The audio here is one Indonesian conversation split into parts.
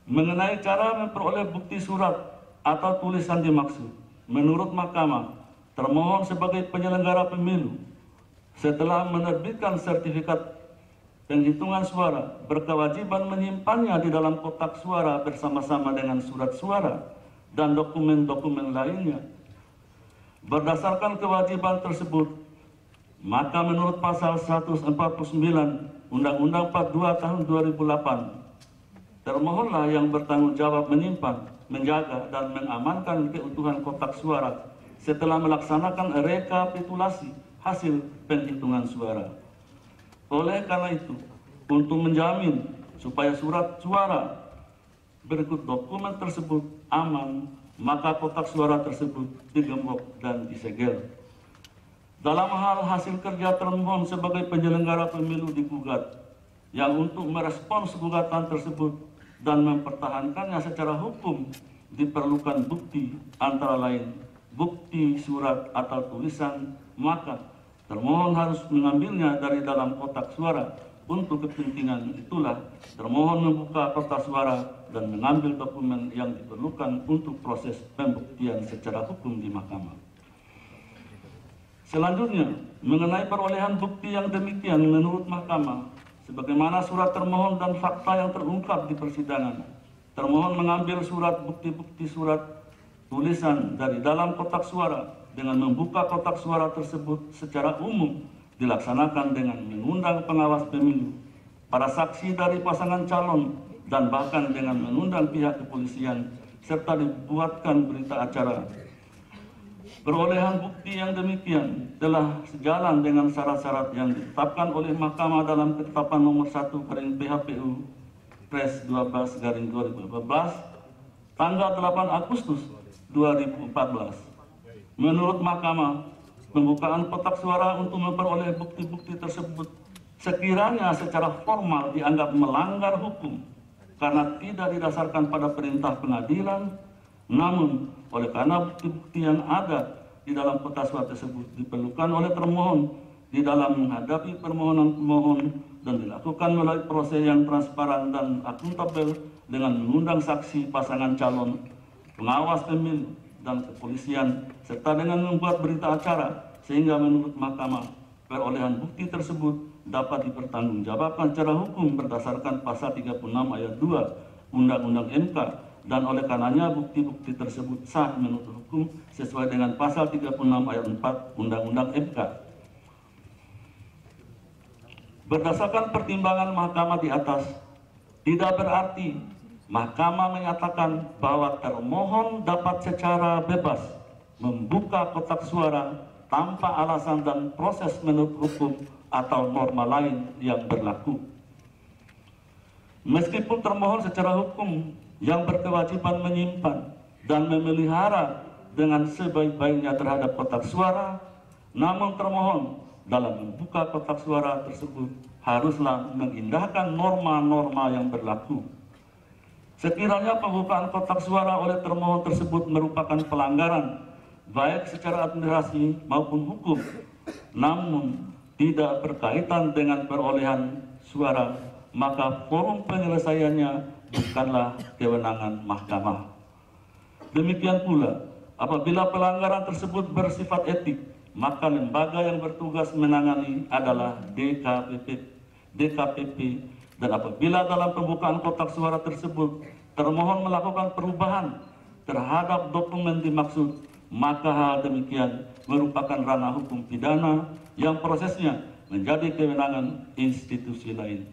Mengenai cara memperoleh bukti surat atau tulisan dimaksud, menurut Mahkamah, termohon sebagai penyelenggara pemilu setelah menerbitkan sertifikat penghitungan suara berkewajiban menyimpannya di dalam kotak suara bersama-sama dengan surat suara dan dokumen-dokumen lainnya. Berdasarkan kewajiban tersebut, maka menurut pasal 149 Undang-Undang 42 tahun 2008, termohonlah yang bertanggung jawab menyimpan, menjaga, dan mengamankan keutuhan kotak suara setelah melaksanakan rekapitulasi hasil penghitungan suara. Oleh karena itu, untuk menjamin supaya surat suara berikut dokumen tersebut aman, maka kotak suara tersebut digembok dan disegel. Dalam hal hasil kerja termohon sebagai penyelenggara pemilu digugat, yang untuk merespons gugatan tersebut dan mempertahankannya secara hukum diperlukan bukti, antara lain bukti surat atau tulisan, maka termohon harus mengambilnya dari dalam kotak suara. Untuk kepentingan itulah termohon membuka kotak suara dan mengambil dokumen yang diperlukan untuk proses pembuktian secara hukum di mahkamah. Selanjutnya, mengenai perolehan bukti yang demikian menurut mahkamah, sebagaimana surat termohon dan fakta yang terungkap di persidangan, termohon mengambil surat bukti-bukti surat tulisan dari dalam kotak suara dengan membuka kotak suara tersebut secara umum dilaksanakan dengan mengundang pengawas pemilu, para saksi dari pasangan calon, dan bahkan dengan mengundang pihak kepolisian, serta dibuatkan berita acara. Perolehan bukti yang demikian telah sejalan dengan syarat-syarat yang ditetapkan oleh Mahkamah dalam Ketetapan Nomor 1 PHPU Pres 12/2014 tanggal 8 Agustus 2014. Menurut Mahkamah, pembukaan kotak suara untuk memperoleh bukti-bukti tersebut sekiranya secara formal dianggap melanggar hukum karena tidak didasarkan pada perintah pengadilan, namun oleh karena bukti-bukti yang ada di dalam kotak suara tersebut diperlukan oleh termohon di dalam menghadapi permohonan pemohon dan dilakukan melalui proses yang transparan dan akuntabel dengan mengundang saksi, pasangan calon, pengawas pemilu, dan kepolisian, serta dengan membuat berita acara, sehingga menurut Mahkamah perolehan bukti tersebut dapat dipertanggungjawabkan secara hukum berdasarkan pasal 36 ayat 2 Undang-Undang MK, dan oleh karenanya bukti-bukti tersebut sah menurut hukum sesuai dengan pasal 36 ayat 4 Undang-Undang MK. Berdasarkan pertimbangan Mahkamah di atas, tidak berarti Mahkamah menyatakan bahwa termohon dapat secara bebas membuka kotak suara tanpa alasan dan proses menurut hukum atau norma lain yang berlaku. Meskipun termohon secara hukum yang berkewajiban menyimpan dan memelihara dengan sebaik-baiknya terhadap kotak suara, namun termohon dalam membuka kotak suara tersebut haruslah mengindahkan norma-norma yang berlaku. Sekiranya pembukaan kotak suara oleh termohon tersebut merupakan pelanggaran baik secara administrasi maupun hukum, namun tidak berkaitan dengan perolehan suara, maka forum penyelesaiannya bukanlah kewenangan mahkamah. Demikian pula, apabila pelanggaran tersebut bersifat etik, maka lembaga yang bertugas menangani adalah DKPP, dan apabila dalam pembukaan kotak suara tersebut termohon melakukan perubahan terhadap dokumen dimaksud, maka hal demikian merupakan ranah hukum pidana yang prosesnya menjadi kewenangan institusi lain.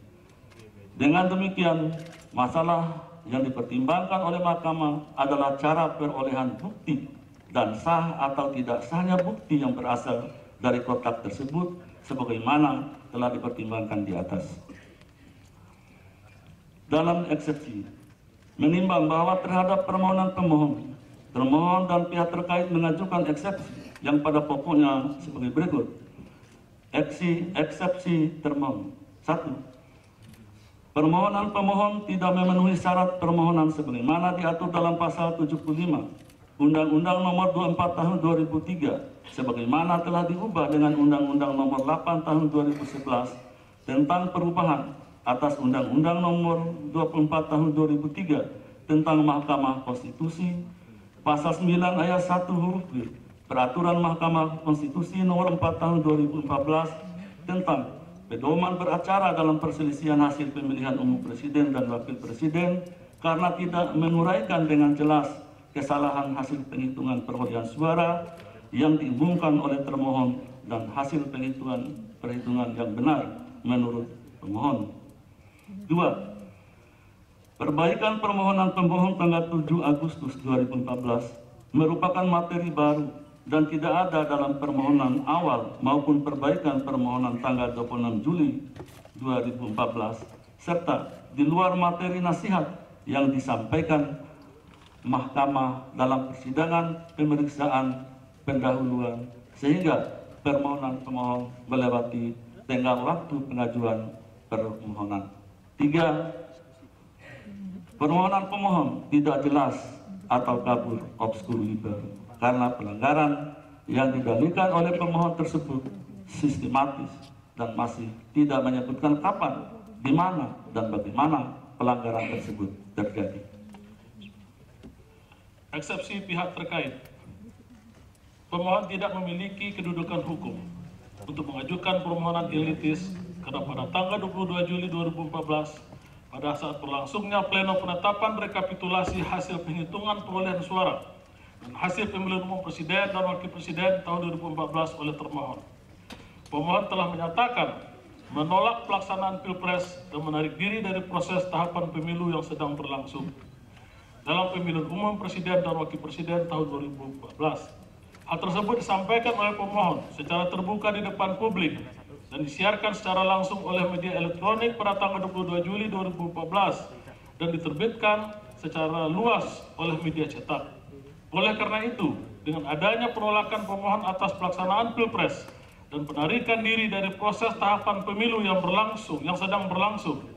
Dengan demikian, masalah yang dipertimbangkan oleh Mahkamah adalah cara perolehan bukti dan sah atau tidak sahnya bukti yang berasal dari kotak tersebut sebagaimana telah dipertimbangkan di atas. Dalam eksepsi, menimbang bahwa terhadap permohonan pemohon, termohon dan pihak terkait mengajukan eksepsi yang pada pokoknya sebagai berikut. Eksepsi termohon. 1. Permohonan pemohon tidak memenuhi syarat permohonan sebagaimana diatur dalam pasal 75 Undang-Undang Nomor 24 Tahun 2003 sebagaimana telah diubah dengan Undang-Undang Nomor 8 Tahun 2011 tentang perubahan atas Undang-Undang Nomor 24 Tahun 2003 tentang Mahkamah Konstitusi, Pasal 9 ayat 1 huruf B, Peraturan Mahkamah Konstitusi Nomor 4 Tahun 2014 tentang pedoman beracara dalam perselisihan hasil pemilihan umum presiden dan wakil presiden karena tidak menguraikan dengan jelas kesalahan hasil penghitungan perolehan suara yang diumumkan oleh termohon dan hasil perhitungan yang benar menurut pemohon. 2. Perbaikan permohonan pemohon tanggal 7 Agustus 2014 merupakan materi baru dan tidak ada dalam permohonan awal maupun perbaikan permohonan tanggal 26 Juli 2014 serta di luar materi nasihat yang disampaikan Mahkamah dalam persidangan pemeriksaan pendahuluan sehingga permohonan pemohon melewati tenggang waktu pengajuan permohonan. 3. Permohonan pemohon tidak jelas atau kabur obskur liber karena pelanggaran yang didalilkan oleh pemohon tersebut sistematis dan masih tidak menyebutkan kapan, di mana, dan bagaimana pelanggaran tersebut terjadi. Eksepsi pihak terkait. Pemohon tidak memiliki kedudukan hukum untuk mengajukan permohonan elitis karena pada tanggal 22 Juli 2014 pada saat berlangsungnya pleno penetapan rekapitulasi hasil penghitungan perolehan suara dan hasil pemilihan umum presiden dan wakil presiden tahun 2014 oleh termohon. Pemohon telah menyatakan menolak pelaksanaan Pilpres dan menarik diri dari proses tahapan pemilu yang sedang berlangsung dalam pemilihan umum presiden dan wakil presiden tahun 2014. Hal tersebut disampaikan oleh pemohon secara terbuka di depan publik dan disiarkan secara langsung oleh media elektronik pada tanggal 22 Juli 2014 dan diterbitkan secara luas oleh media cetak. Oleh karena itu, dengan adanya penolakan pemohon atas pelaksanaan Pilpres dan penarikan diri dari proses tahapan pemilu yang sedang berlangsung,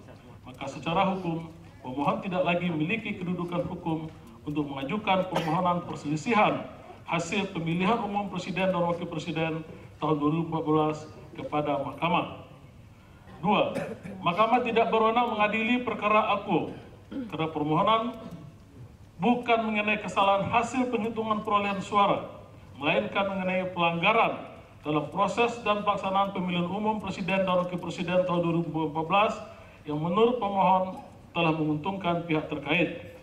maka secara hukum pemohon tidak lagi memiliki kedudukan hukum untuk mengajukan permohonan perselisihan hasil pemilihan umum presiden dan wakil presiden tahun 2014 kepada Mahkamah. 2. Mahkamah tidak berwenang mengadili perkara akuo karena permohonan bukan mengenai kesalahan hasil penghitungan perolehan suara, melainkan mengenai pelanggaran dalam proses dan pelaksanaan pemilihan umum presiden dan wakil presiden tahun 2014 yang menurut pemohon telah menguntungkan pihak terkait.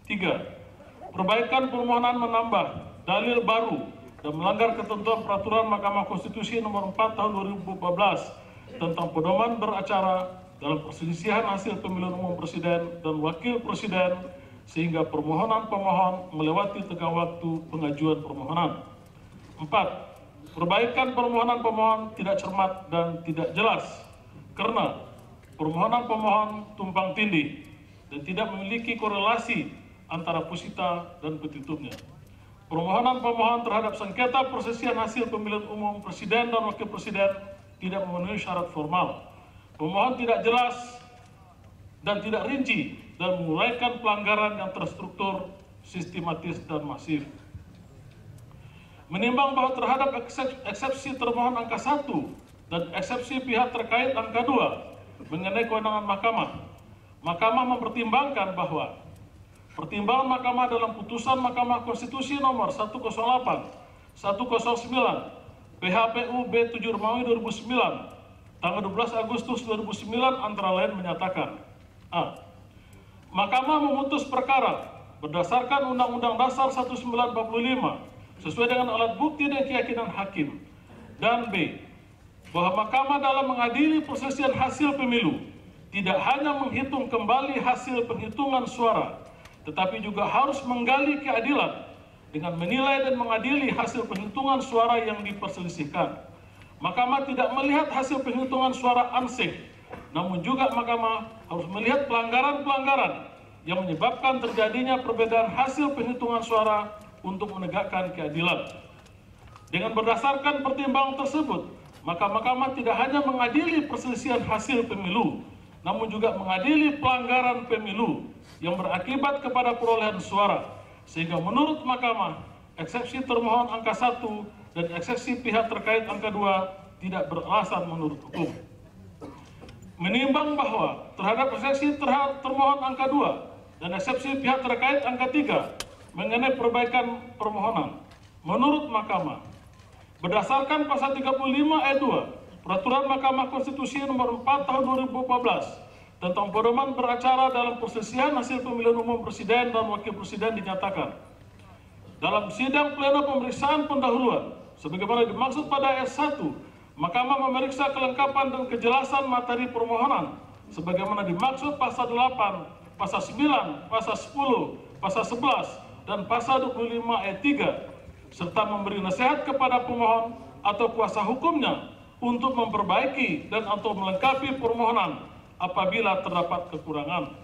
3. Perbaikan permohonan menambah dalil baru dan melanggar ketentuan peraturan Mahkamah Konstitusi Nomor 4 Tahun 2014 tentang pedoman beracara dalam perselisihan hasil pemilihan umum presiden dan wakil presiden sehingga permohonan pemohon melewati tenggang waktu pengajuan permohonan. 4. Perbaikan permohonan pemohon tidak cermat dan tidak jelas karena permohonan pemohon tumpang tindih dan tidak memiliki korelasi antara posita dan petitumnya. Permohonan pemohon terhadap sengketa perselisihan hasil pemilihan umum presiden dan wakil presiden tidak memenuhi syarat formal. Pemohon tidak jelas dan tidak rinci dan menguraikan pelanggaran yang terstruktur, sistematis, dan masif. Menimbang bahwa terhadap eksepsi termohon angka 1 dan eksepsi pihak terkait angka 2 mengenai kewenangan Mahkamah mempertimbangkan bahwa pertimbangan Mahkamah dalam putusan Mahkamah Konstitusi nomor 108, 109, PHPU B7 Romawi 2009, tanggal 12 Agustus 2009 antara lain menyatakan: A. Mahkamah memutus perkara berdasarkan Undang-Undang Dasar 1945 sesuai dengan alat bukti dan keyakinan hakim. Dan B. Bahwa Mahkamah dalam mengadili perselisihan hasil pemilu tidak hanya menghitung kembali hasil penghitungan suara, tetapi juga harus menggali keadilan dengan menilai dan mengadili hasil penghitungan suara yang diperselisihkan. Mahkamah tidak melihat hasil penghitungan suara ansih, namun juga Mahkamah harus melihat pelanggaran-pelanggaran yang menyebabkan terjadinya perbedaan hasil penghitungan suara untuk menegakkan keadilan. Dengan berdasarkan pertimbangan tersebut, maka Mahkamah tidak hanya mengadili perselisihan hasil pemilu, namun juga mengadili pelanggaran pemilu yang berakibat kepada perolehan suara, sehingga menurut Mahkamah, eksepsi termohon angka 1 dan eksepsi pihak terkait angka 2 tidak beralasan menurut hukum. Menimbang bahwa terhadap eksepsi termohon angka 2 dan eksepsi pihak terkait angka 3 mengenai perbaikan permohonan. Menurut Mahkamah, berdasarkan pasal 35 ayat 2 Peraturan Mahkamah Konstitusi nomor 4 tahun 2014 tentang pedoman beracara dalam perselisihan hasil pemilihan umum presiden dan wakil presiden dinyatakan, dalam sidang pleno pemeriksaan pendahuluan, sebagaimana dimaksud pada ayat 1, Mahkamah memeriksa kelengkapan dan kejelasan materi permohonan, sebagaimana dimaksud pasal 8, pasal 9, pasal 10, pasal 11, dan pasal 25 ayat 3, serta memberi nasihat kepada pemohon atau kuasa hukumnya untuk memperbaiki dan atau melengkapi permohonan apabila terdapat kekurangan.